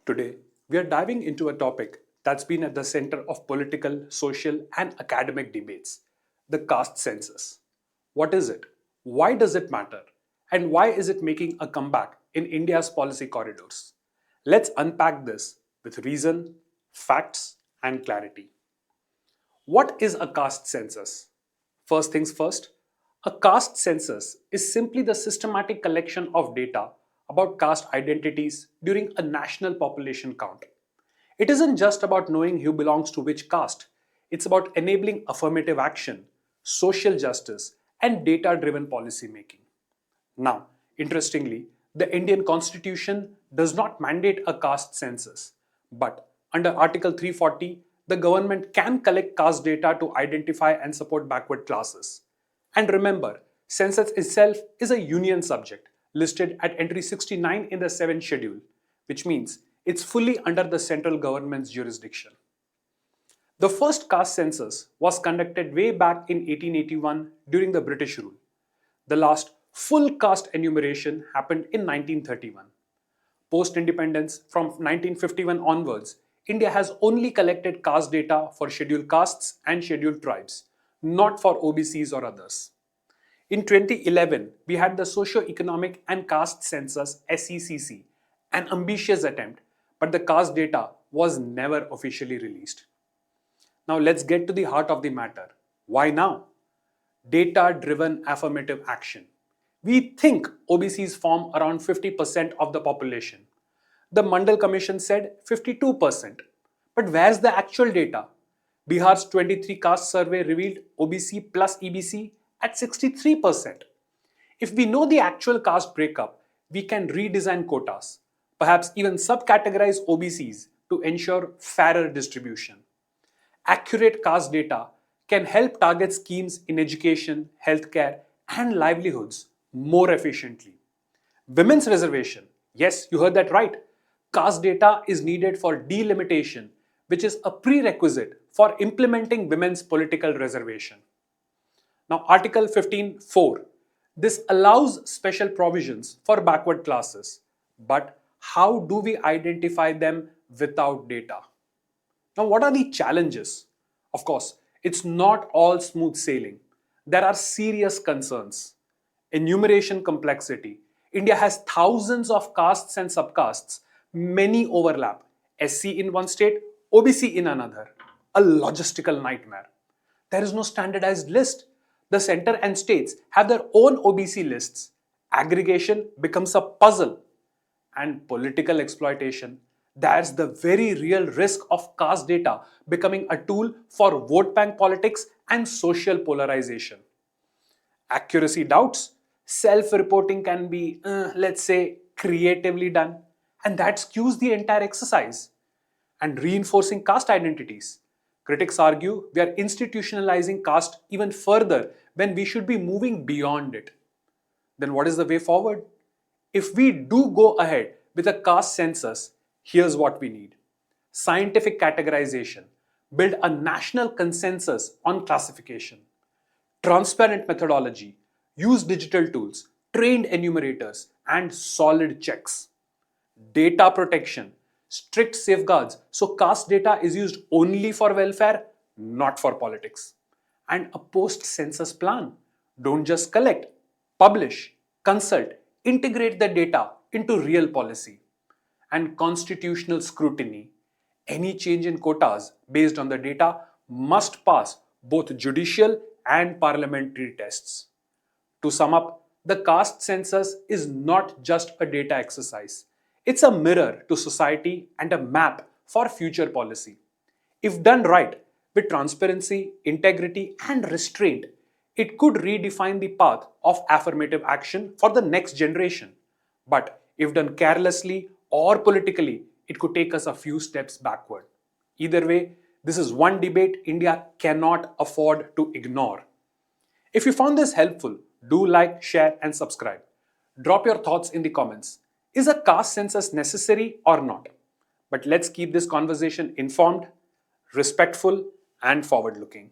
Today, we are diving into a topic that's been at the center of political, social, and academic debates: the caste census. What is it? Why does it matter? And why is it making a comeback in India's policy corridors? Let's unpack this with reason, facts, and clarity. What is a caste census? First things first, a caste census is simply the systematic collection of data about caste identities during a national population count. It isn't just about knowing who belongs to which caste, it's about enabling affirmative action, social justice, and data driven policy making. Now, interestingly, the Indian constitution does not mandate a caste census, but under Article 340, the government can collect caste data to identify and support backward classes. And remember, census itself is a union subject listed at entry 69 in the 7th schedule, which means it's fully under the central government's jurisdiction. The first caste census was conducted way back in 1881 during the British rule. The last full caste enumeration happened in 1931. Post independence, from 1951 onwards, India has only collected caste data for scheduled castes and scheduled tribes, not for OBCs or others. In 2011, we had the Socio-Economic and Caste Census SECC, an ambitious attempt, but the caste data was never officially released. Now let's get to the heart of the matter. Why now? Data-driven affirmative action. We think OBCs form around 50% of the population. The Mandal Commission said 52%. But where's the actual data? Bihar's 23 caste survey revealed OBC plus EBC at 63%. If we know the actual caste breakup, we can redesign quotas, perhaps even subcategorize OBCs to ensure fairer distribution. Accurate caste data can help target schemes in education, healthcare, and livelihoods more efficiently. Women's reservation. Yes, you heard that right. Caste data is needed for delimitation, which is a prerequisite for implementing women's political reservation. Now, Article 15(4). This allows special provisions for backward classes. But how do we identify them without data? Now, what are the challenges? Of course, it's not all smooth sailing. There are serious concerns. Enumeration complexity. India has thousands of castes and subcastes. Many overlap. SC in one state, OBC in another. A logistical nightmare. There is no standardized list. The center and states have their own OBC lists. Aggregation becomes a puzzle. And political exploitation. There's the very real risk of caste data becoming a tool for vote bank politics and social polarization. Accuracy doubts. Self-reporting can be, let's say, creatively done, and that skews the entire exercise. And reinforcing caste identities. Critics argue we are institutionalizing caste even further when we should be moving beyond it. Then what is the way forward? If we do go ahead with a caste census, here's what we need. Scientific categorization. Build a national consensus on classification. Transparent methodology. Use digital tools, trained enumerators, and solid checks. Data protection. Strict safeguards so caste data is used only for welfare, not for politics. And a post-census plan. Don't just collect, publish, consult, integrate the data into real policy. And constitutional scrutiny. Any change in quotas based on the data must pass both judicial and parliamentary tests. To sum up, the caste census is not just a data exercise. It's a mirror to society and a map for future policy. If done right, with transparency, integrity, and restraint, it could redefine the path of affirmative action for the next generation. But if done carelessly or politically, it could take us a few steps backward. Either way, this is one debate India cannot afford to ignore. If you found this helpful, do like, share, and subscribe. Drop your thoughts in the comments. Is a caste census necessary or not? But let's keep this conversation informed, respectful, and forward-looking.